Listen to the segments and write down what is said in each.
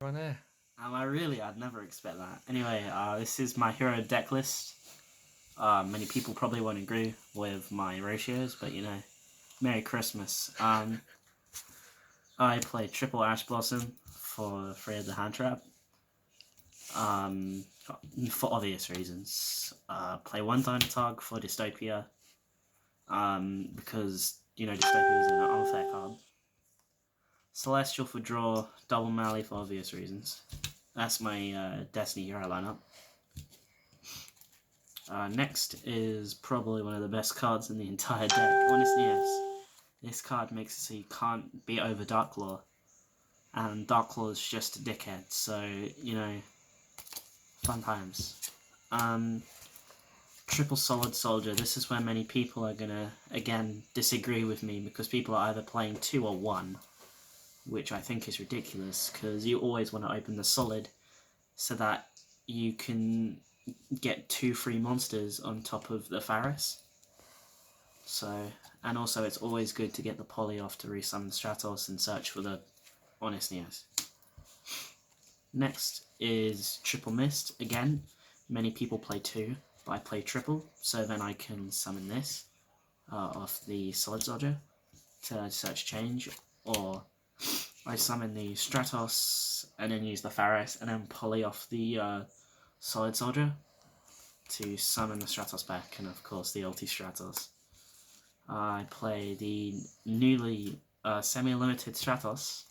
Right there. Am I really? I'd never expect that. Anyway, this is my hero deck list. Many people probably won't agree with my ratios, but Merry Christmas. I play triple Ash Blossom for free of the hand trap. For obvious reasons. Play one Dynatog for Dystopia. Because Dystopia is an unfair card. Celestial for draw, double Mally for obvious reasons. That's my Destiny hero lineup. Next is probably one of the best cards in the entire deck, Honestly Yes. This card makes it so you can't beat over Darklaw, and Darklaw is just a dickhead, so, fun times. Triple Solid Soldier, this is where many people are gonna, again, disagree with me, because people are either playing 2 or 1, which I think is ridiculous, because you always want to open the Solid, so that you can get 2 free monsters on top of the Faris. So, and also it's always good to get the Poly off to resummon Stratos and search for the Honest Neos. Next is Triple Mist. Again, many people play 2, but I play triple, so then I can summon this off the Solid Soldier to search change, or I summon the Stratos and then use the Faris and then Poly off the Solid Soldier to summon the Stratos back, and of course the ulti Stratos. I play the newly semi-limited Stratos,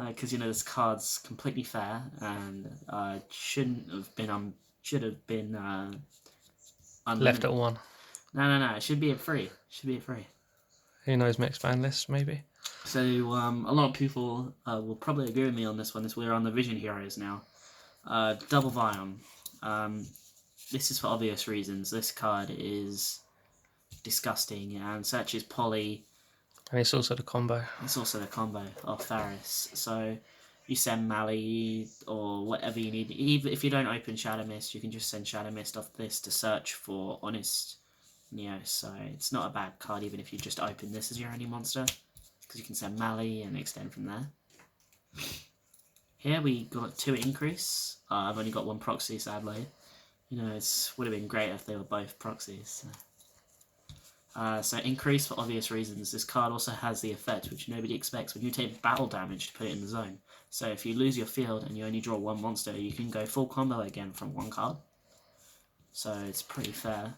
because this card's completely fair and should have been unlimited. Left at 1. No, it should be at free. Who knows, mixed ban list, maybe? So a lot of people will probably agree with me on this one, as we're on the Vision Heroes now. Double Vion. This is for obvious reasons. This card is disgusting and searches Poly. And it's also the combo. It's also the combo of Faris. So you send Mally or whatever you need. Even if you don't open Shadow Mist, you can just send Shadow Mist off this to search for Honest Neo. So it's not a bad card even if you just open this as your only monster, because you can send Mally and extend from there. Here we got 2 increase. I've only got 1 proxy, sadly. It would have been great if they were both proxies. So increase for obvious reasons. This card also has the effect, which nobody expects, when you take battle damage to put it in the zone. So if you lose your field and you only draw 1 monster, you can go full combo again from 1 card. So it's pretty fair.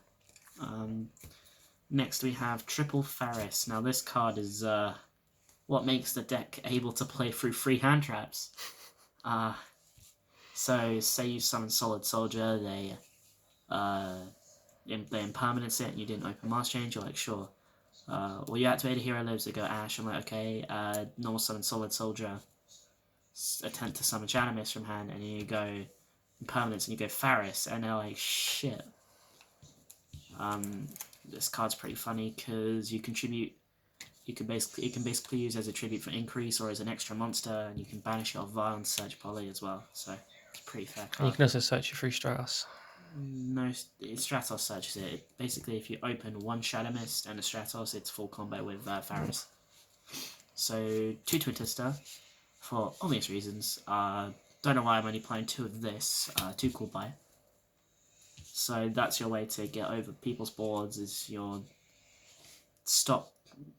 Next we have Triple Faris. Now this card is what makes the deck able to play through free hand traps. So say you summon Solid Soldier, they impermanence it and you didn't open Master Change, you're like, sure. Well, you activate a Hero Lives, they go Ash, I'm like, okay, normal summon Solid Soldier, attempt to summon Shadow Mist from hand, and then you go impermanence and you go Faris, and they're like, shit. This card's pretty funny because you contribute. You can basically use as a tribute for increase or as an extra monster, and you can banish it off Violence Search Poly as well. So it's a pretty fair card. And you can also search your free Stratos. No, Stratos searches it. Basically, if you open 1 Shadow Mist and a Stratos, it's full combo with Faris. So 2 Twin for obvious reasons. Don't know why I'm only playing 2 of this. 2 Cool Buy. So that's your way to get over people's boards, is your stop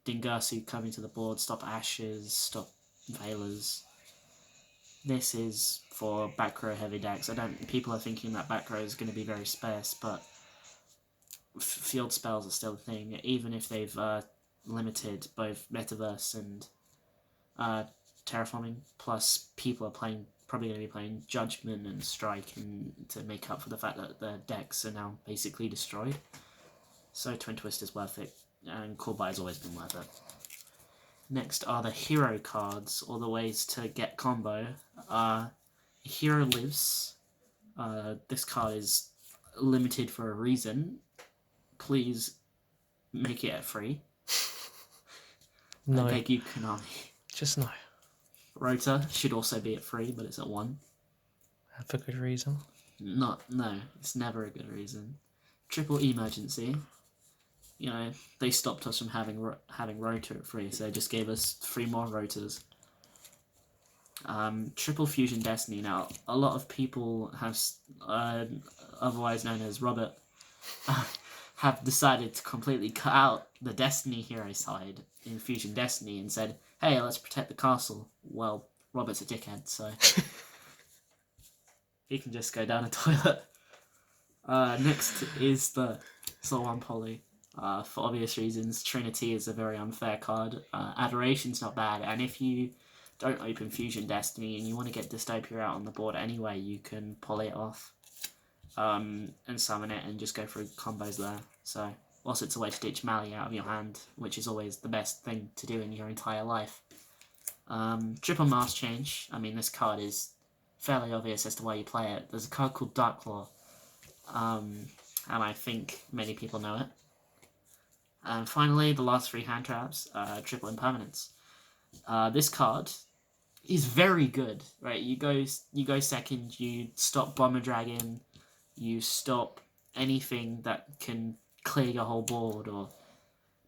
Dingirsu coming to the board, stop Ashes, stop Veilers. This is for back row heavy decks. People are thinking that back row is going to be very sparse, but field spells are still a thing, even if they've limited both Metaverse and Terraforming. Plus, people are probably going to be playing Judgment and Strike to make up for the fact that their decks are now basically destroyed. So Twin Twist is worth it, and Cool Buy has always been worth it. Next are the hero cards, or the ways to get combo. Hero Lives. This card is limited for a reason. Please make it free. No. I beg you, Konami. Just no. Rota should also be at free, but it's at 1. For good reason. No, it's never a good reason. Triple Emergency. They stopped us from having Rota at free, so they just gave us 3 more Rotas. Triple Fusion Destiny. Now, a lot of people have, otherwise known as Robert, have decided to completely cut out the Destiny hero side in Fusion Destiny and said, hey, let's protect the castle. Well, Robert's a dickhead, so he can just go down a toilet. Next is the Soul Poly. For obvious reasons, Trinity is a very unfair card. Adoration's not bad, and if you don't open Fusion Destiny and you want to get Dystopia out on the board anyway, you can poly it off and summon it and just go through combos there. So, whilst it's a way to ditch Mali out of your hand, which is always the best thing to do in your entire life. Triple Mask Change. I mean, this card is fairly obvious as to why you play it. There's a card called Darklaw, and I think many people know it. And finally, the last 3 hand traps, Triple Impermanence. This card is very good, right? You go second, you stop Bomber Dragon, you stop anything that can clear your whole board, or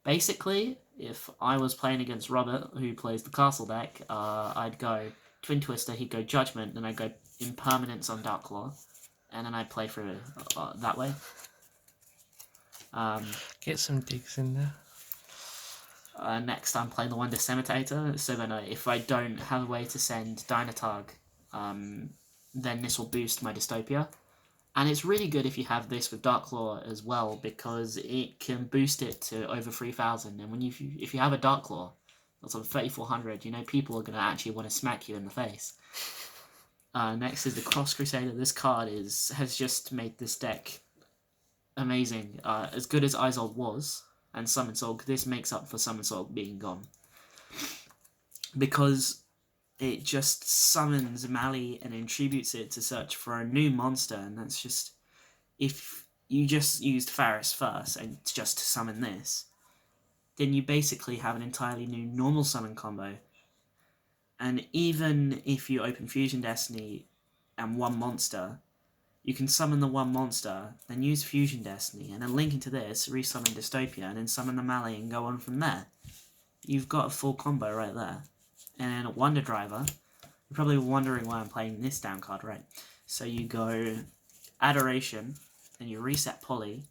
basically, if I was playing against Robert, who plays the castle deck, I'd go Twin Twister, he'd go Judgment, then I'd go Impermanence on Darklaw, and then I'd play through that way. Get some digs in there. Next, I'm playing the Wonder Cemeteator, so then if I don't have a way to send Dynatog, then this will boost my Dystopia. And it's really good if you have this with Darklaw as well, because it can boost it to over 3,000, and if you have a Darklaw that's on 3,400, you know people are going to actually want to smack you in the face. Next is the Cross Crusader. This card has just made this deck amazing. As good as Isolde was, and Summon Soul, this makes up for Summon Soul being gone. Because it just summons Mali and attributes it to search for a new monster, and that's just... If you just used Faris first, and just to summon this, then you basically have an entirely new normal summon combo. And even if you open Fusion Destiny and one monster, you can summon the one monster, then use Fusion Destiny, and then link into this, resummon Dystopia, and then summon the Mali and go on from there. You've got a full combo right there. And then Wonder Driver, you're probably wondering why I'm playing this down card, right? So you go Adoration, then you reset Poly,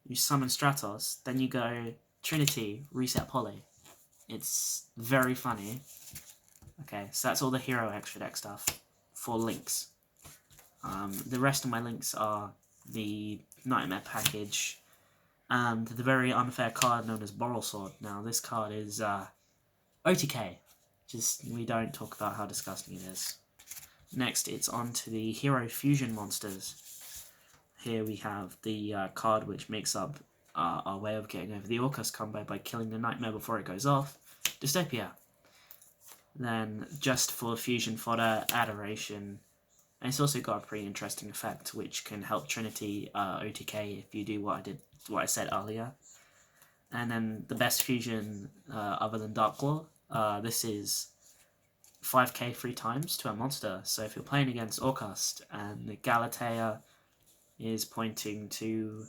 you summon Stratos, then you go Trinity, reset Poly. It's very funny. Okay, so that's all the hero extra deck stuff for links. The rest of my links are the Nightmare package and the very unfair card known as Borrelsword. Now, this card is OTK. Just, we don't talk about how disgusting it is. Next, it's on to the Hero Fusion monsters. Here we have the card which makes up our way of getting over the Orcus combo by killing the Nightmare before it goes off, Dystopia. Then, just for Fusion fodder, Adoration. And it's also got a pretty interesting effect, which can help Trinity OTK if you do what I said earlier. And then the best fusion other than Darklaw, this is 5k 3 times to a monster. So if you're playing against Orcust and the Galatea is pointing to,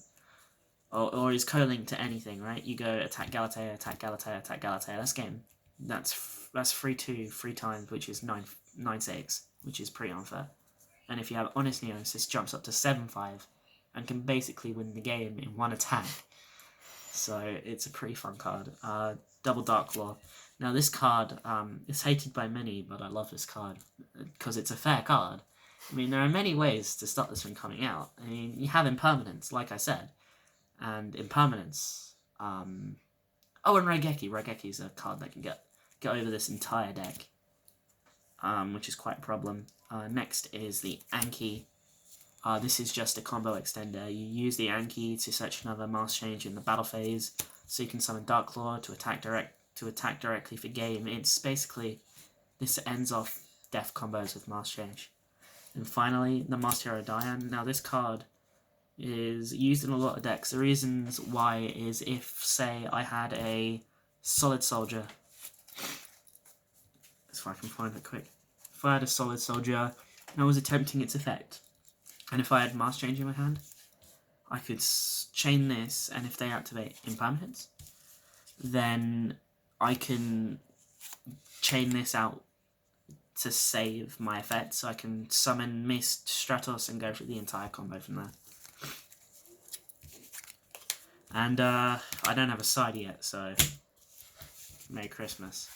or is co-linked to anything, right? You go attack Galatea, attack Galatea, attack Galatea. That's game. That's 3-2 3 times, which is 9-6, which is pretty unfair. And if you have Honest Neos, this jumps up to 7-5 and can basically win the game in one attack. So it's a pretty fun card. Double Darklaw. Now this card is hated by many, but I love this card because it's a fair card. I mean, there are many ways to stop this from coming out. I mean, you have Impermanence, like I said. And Impermanence... oh, and Raigeki. Raigeki is a card that can get over this entire deck. Which is quite a problem. Next is the Anki. This is just a combo extender. You use the Anki to search another Mask Change in the battle phase, so you can summon Darklaw to attack directly for game. It's basically, this ends off death combos with Mask Change. And finally, the Masked Hero Diane. Now this card is used in a lot of decks. The reasons why is if, say, I had a Solid Soldier. If I can find it quick. If I had a Solid Soldier and I was attempting its effect, and if I had Mask Change in my hand, I could chain this, and if they activate Impermanence, then I can chain this out to save my effect, so I can summon Mist, Stratos, and go through the entire combo from there. And I don't have a side yet, so Merry Christmas.